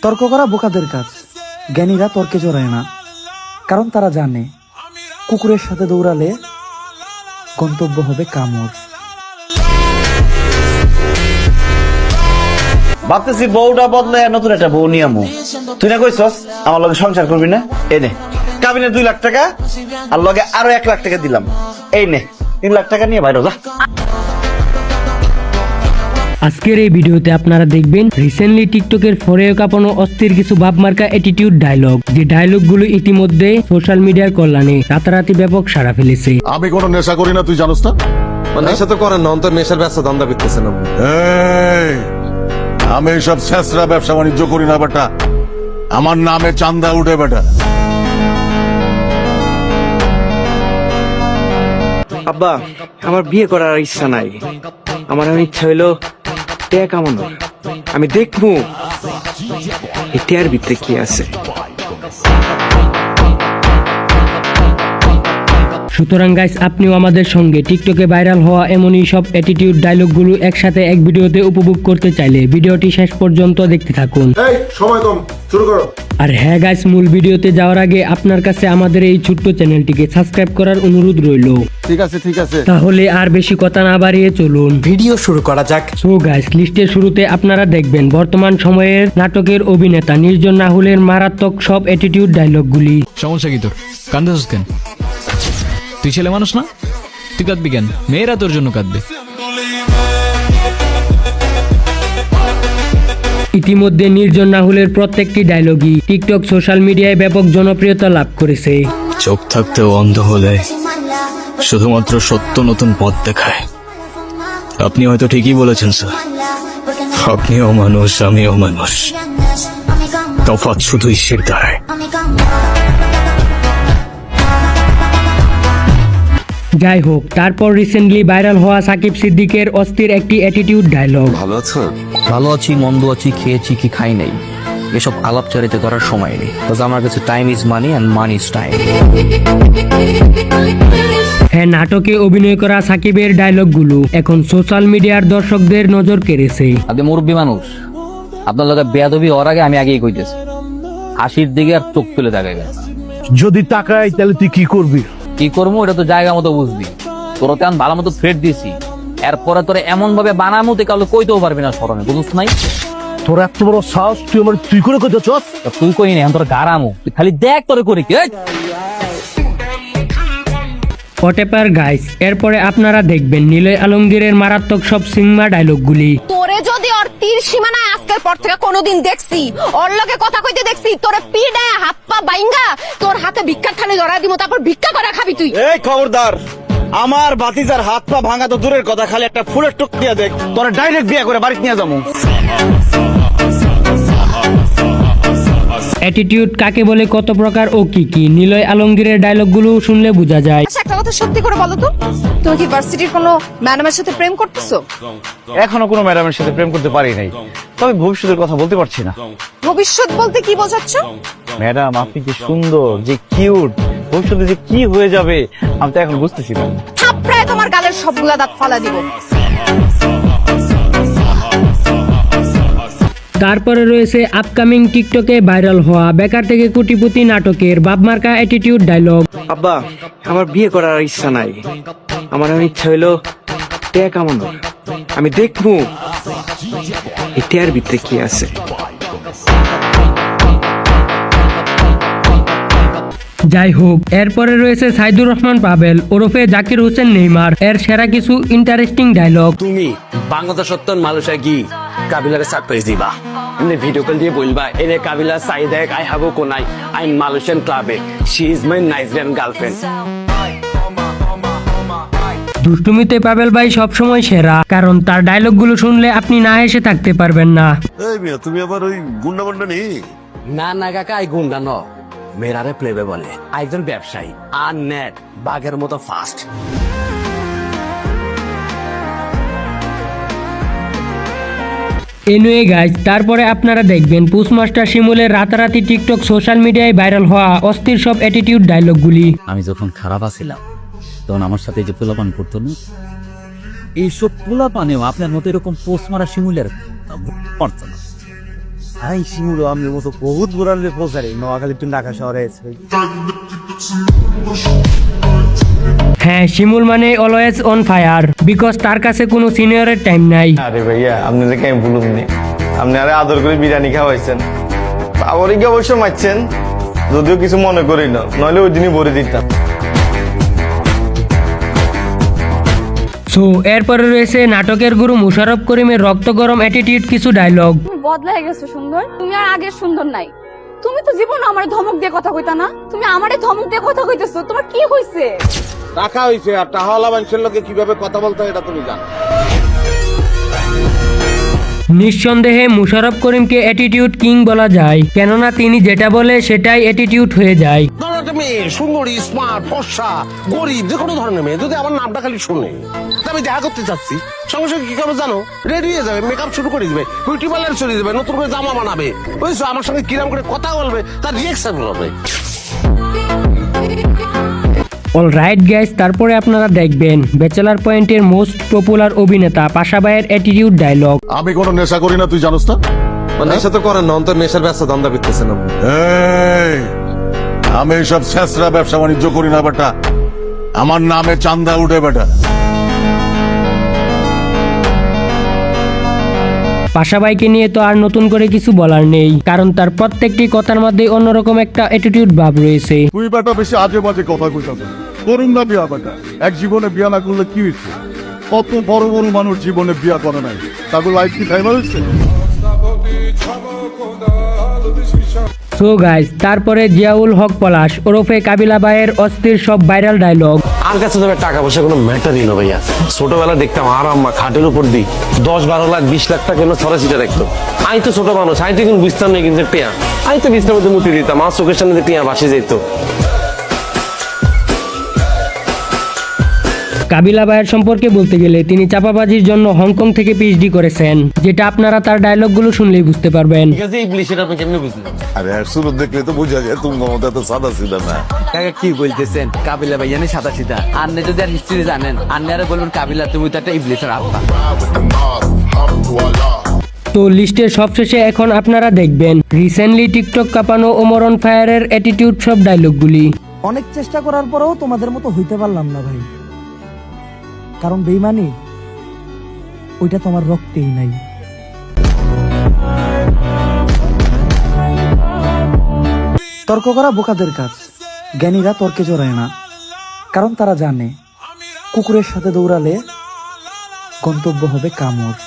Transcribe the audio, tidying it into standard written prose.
তর্ক করা বোকাদের কাজ, জ্ঞানীরা তর্কে জড়ায় না, কারণ তারা জানে কুকুরের সাথে দৌড়ালে গন্তব্য হবে কামড়। ভাবতেছি বউটা বদলে নতুন একটা বউ নিয়ে আমু। তুই না কইছস আমার লগে সংসার করবি না? এই নে কাবিনে 2 লাখ টাকা আর লগে আরো 1 লাখ টাকা দিলাম। এই নে 3 লাখ টাকা নিয়ে বাইরে যা। আজকের এই ভিডিওতে আপনারা দেখবেন রিসেন্টলি টিকটকের ফরেও কাঁপানো অস্থির কিছু ভাবমার্কা অ্যাটিটিউড ডায়লগ, যে ডায়লগগুলো ইতিমধ্যে সোশ্যাল মিডিয়ার কল্যাণে রাতারাতি ব্যাপক সাড়া ফেলেছে। আমি কোনো নেশা করি না, তুই জানোস না? নেশা তো করেন না, অন্তর নেশার ব্যবসা ধান্দা করতেছেন। এই, আমি এইসব ছেঁচড়া ব্যবসা বাণিজ্য করি না বেটা, আমার নামে চান্দা উঠে বেটা। আব্বা, আমার বিয়ে করার ইচ্ছা নাই। আমার ইচ্ছা হইলো টেয়া কামানোর। আমি দেখবো এই টেয়ার ভিতরে কি আছে। সুতরাং গাইস, আপনিও আমাদের সঙ্গে টিকটকে ভাইরাল হওয়া এমনই সব অ্যাটিটিউড ডায়লগগুলো একসাথে এক ভিডিওতে উপভোগ করতে চাইলে ভিডিওটি শেষ পর্যন্ত দেখতে থাকুন। এই সময় কম, শুরু করো। আর হ্যাঁ গাইস, মূল ভিডিওতে যাওয়ার আগে আপনার কাছে আমাদের এই ছোট্ট চ্যানেলটিকে সাবস্ক্রাইব করার অনুরোধ রইল। ঠিক আছে ঠিক আছে, তাহলে আর বেশি কথা না বাড়িয়ে চলুন ভিডিও শুরু করা যাক। সো গাইস, লিস্টের শুরুতে আপনারা দেখবেন বর্তমান সময়ের নাটকের অভিনেতা নির্জন রাহুলের মারাত্মক সব অ্যাটিটিউড ডায়লগগুলি। সমস্যা কি তোর? কান্দাছিস কেন? তুই ছেলে মানুষ না? তুই কাঁদবি কেন? মেয়েরা তোর জন্য কাঁদবে। ইতিমধ্যে নির্জন রাহুলের প্রত্যেকটি ডায়লগই টিকটক সোশ্যাল মিডিয়ায় ব্যাপক জনপ্রিয়তা লাভ করেছে। চোখ থাকতেও অন্ধ হলে শুধুমাত্র সত্য নতুন পথ দেখায়। আপনি হয়তো ঠিকই বলেছেন স্যার, আপনিও মানুষ, আমিও মানুষ, তফাৎ শুধুই শিরদাঁড়ায়। যাই হোক, তারপর রিসেন্টলি ভাইরাল হওয়া সাকিব সিদ্দিকের অস্থির একটি অ্যাটিটিউড ডায়লগ। ভালো আছো? ভালো আছি, মন্দ আছি, খেয়েছি কি খাই নাই, এসব আলাপচারিতা করার সময় নেই। আমার কাছে time is money and money is time. হ্যাঁ, নাটকে অভিনয় করা সাকিবের ডায়লগগুলো এখন সোশ্যাল মিডিয়ার দর্শকদের নজর কেড়েছে। আপনি মুরব্বী মানুষ, আপনার লগে বেয়াদবি হওয়ার আগে আমি আগেই কইতেছি, হাসির দিকে আর চোখ তুলে তাকাই গেছে। যদি তাকাই তাহলে তুই কি করবি? কি করবো এটা তো জায়গা মতো বুঝবি। তোর তো ভালো মতো থ্রেট দিছি, এরপরে তোরা এমন ভাবে বানামো তুই কাউকে কইতেও পারবি না, স্মরণে বুঝছ নাই? তোর এত বড় সাহস, তুই আমার তুই করে কইতে চস? তুই কই না, তোর গারামো, তুই খালি দেখ তোরে করি কি। হোয়াটএভার গাইস, এরপরে আপনারা দেখবেন নিলয় আলমগীরের মারাত্মক সব সিনেমা ডায়লগগুলি। তোরে যদি ওর তীর সীমানায় আজকের পর থেকে কোনোদিন দেখছি, ওর লগে কথা কইতে দেখছি, তোরে পিডায় হাত পা বাইঙ্গা তোর হাতে ভিক্ষার থালি ধরায় দিব, তারপর ভিক্ষা করে খাবি তুই। এই খবরদার, আমার ভাতিজার হাত পা ভাঙা তো দূরের কথা, খালি একটা ফুলের টুক দিয়ে দেখ, তোরা ডাইরেক্ট বিয়ে করে বাড়িতে নিয়ে যাবো। অ্যাটিটিউড কাকে বলে, কত প্রকার ও কি কি, নিলয় আলমগীরের ডায়লগগুলো শুনলে বোঝা যায়। আচ্ছা, একটা কথা সত্যি করে বলো তো, তুমি কি ভার্সিটির কোনো ম্যাডামের সাথে প্রেম করতেছো? এখনো কোনো ম্যাডামের সাথে প্রেম করতে পারি নাই, তবে ভবিষ্যতের কথা বলতে পারছি না। ভবিষ্যৎ বলতে কি বোঝাচ্ছ? ম্যাডাম, আপনি যে সুন্দর, যে কিউট, ভবিষ্যতে যে কি হয়ে যাবে আমি তো এখন বুঝতেছি না। থাপড়ায় তোমার গালের সবগুলা দাঁত ফালা দিব। তারপরে রয়েছে আপকামিং টিকটকে ভাইরাল হওয়া বেকার থেকে কোটিপতি নাটকের বাপমার্কা অ্যাটিটিউড ডায়লগ। আব্বা, আমার বিয়ে করার ইচ্ছা নাই। আমার ইচ্ছা হইলো টেয়া কামানোর। আমি দেখবো এই টেয়ার ভিতরে কি আছে। যাই হোক, এরপরে রয়েছে সাইদুর রহমান পাবেল ওরফে জাকির হোসেন নেইমার এর সেরা কিছু ইন্টারেস্টিং ডায়লগ। তুমি বাংলাদেশ সত্তর মানুষের কি কাবিলাকে সারপ্রাইজ দিবা, এমনি ভিডিও কল দিয়ে বলবা এনে কাবিলা সাই দেখ, আই হ্যাভ ও কোনাই, আই এম মালয়েশিয়ান ক্লাবে, she is my Nigerian girlfriend. দুষ্টুমিতে পাবেল ভাই সবসময় সেরা, কারণ তার ডায়লগগুলো শুনলে আপনি না হেসে থাকতে পারবেন না। এই মিয়া, তুমি আবার ওই গুন্ডা গুন্ডা নেই? না না কাকা, আই গুন্ডা ন, মেরারে প্লেবে বলে, একজন ব্যবসায়ী আর নেট বাঘের মতো ফাস্ট। এনিওয়ে গাইজ, তারপরে আপনারা দেখবেন পুশমাস্টার শিমুলের রাতারাতি টিকটক সোশ্যাল মিডিয়ায় ভাইরাল হওয়া অস্থির সব অ্যাটিটিউড ডায়লগগুলি। আমি যখন খারাপ আছিলাম তখন আমার সাথে যে পোলাপান করতো না, এইসব পোলাপানেও আপনার মতো এরকম পোস্ট মারা শিমুলের পারতো না। হাই শিমুলো আমনের মতো বহুত বুড়ালে প্রচারে নোয়াখালী টু ঢাকা শহরে আছে। হ্যাঁ, শিমুল মানে অলওয়েজ অন ফায়ার, বিকজ তার কাছে কোনো সিনিয়রের টাইম নাই। আরে ভাইয়া আপনি যে কেন ভুলুন নি, আপনি আরে আদর করে বিরিয়ানি খাওয়াইছেন, আবার কি অবশ্য মারছেন, যদিও কিছু মনে করি না, নইলে ওই দিনই ভরে দিতাম। সো এরপরে রয়েছে নাটকের গুরু মুশাররফ করিমের রক্ত গরম অ্যাটিটিউড কিছু ডায়লগ। তুমি বদলাই গেছো সুন্দর, তুমি আর আগের সুন্দর নাই। তুমি তো জীবন আমার ধমক দিয়ে কথা কইতা না, তুমি আমারে ধমক দিয়ে কথা কইতেছো, তোমার কি হইছে? টাকা হইছে আর টাকাওয়ালা মানুষের লোকে কিভাবে কথা বলতে হয় এটা তুমি জানো। নিঃসন্দেহে মুশাররফ করিমকে অ্যাটিটিউড কিং বলা যায়, কেননা তিনি যেটা বলে সেটাই অ্যাটিটিউড হয়ে যায়। ধরো একটা মেয়ে সুন্দরী, স্মার্ট, ফর্সা, গরিব, যে কোনো ধরনের মেয়ে যদি আমার নামটা খালি শুনে, আমি দেখা করতে চাচ্ছি, সঙ্গে সঙ্গে কি করবে জানো, রেডি হয়ে যাবে, মেকআপ শুরু করে দিবে, বিউটি পার্লার চলে যাবে, নতুন করে জামা বানাবে, বুঝছো, আমার সঙ্গে কিরাম করে কথা বলবে, তার রিয়েকশন হবে। অলরাইট গাইস, তারপরে আপনারা দেখবেন ব্যাচেলার পয়েন্টের মোস্ট পপুলার অভিনেতা পাশা ভাইয়ের অ্যাটিটিউড ডায়লগ। আমি কোনো নেশা করি না, তুই জানোস না? নেশা তো করেন না, অন্তর নেশার ব্যবসা ধান্দা করতেছেন আপনি। এই, আমি এইসব ছেঁচড়া ব্যবসা বাণিজ্য করি না বেটা, আমার নামে চান্দা উঠে বেটা। পাশা ভাইকে নিয়ে তো আর নতুন করে কিছু বলার নেই, কারণ তার প্রত্যেকটি কথার মধ্যে অন্যরকম একটা অ্যাটিটিউড ভাব রয়েছে। তুই বেটা বেশি আজে বাজে কথা কইতাছ, করুন না বিয়া বেটা, এক জীবনে বিয়া না করলে কি হয়েছে? কত বড় বড় মানুষ জীবনে বিয়া করে নাই, তাদের লাইফ কি ফাইনাল হয়েছে? সো গাইস, তারপরে জিয়াউল হক পলাশ ওরফে কাবিলা ভাইয়ের অস্থির সব ভাইরাল ডায়লগ। আর কাছে তো টাকা পয়সা কোনো ম্যাটারই না ভাইয়া। ছোটবেলা দেখতাম আর আম্মা খাটের উপর দিই 10-12 লাখ 20 লাখ টাকা কেন ছড়া ছিটা রাখতো। আমি তো ছোট মানুষ, আমি তো কিন্তু বুঝতাম না কিন্তু টিয়া, আমি তো বিছনার মধ্যে মুতি দিতাম, আমার চোখের সামনে টিয়া ভাসে যেত। কাবিলা ভাইয়ের সম্পর্কে বলতে গেলে তিনি চাপাবাজির জন্য হংকং থেকে পিএইচডি করেছেন, যেটা আপনারা তার ডায়লগগুলো শুনলেই বুঝতে পারবেন। ঠিক আছে, এই ব্লিশটা আপনি কেমনে বুঝলেন? আরে শুরু দেখলে তো বোঝা যায় তুমি মমতা তো সাদা সিধা না। কাকা কি বলতেছেন? কাবিলা ভাই জানি সাদা সিধা, আন্নে যদি আর হিস্ট্রি জানেন আন্নে আর বলবেন কাবিলা তুমি তো একটা ইবলিসের আত্মা। তো লিস্টের সবশেষে এখন আপনারা দেখবেন রিসেন্টলি টিকটক কাঁপানো ওমর অন ফায়ারের অ্যাটিটিউড সব ডায়লগগুলি। অনেক চেষ্টা করার পরেও তোমাদের মতো হইতে পারলাম না ভাই, কারণ বেইমানি ওইটা তোমার রক্তেই নাই। তর্ক করা বোকাদের কাজ, জ্ঞানীরা তর্কে জড়ায় না, কারণ তারা জানে কুকুরের সাথে দৌড়ালে গন্তব্য হবে কামড়।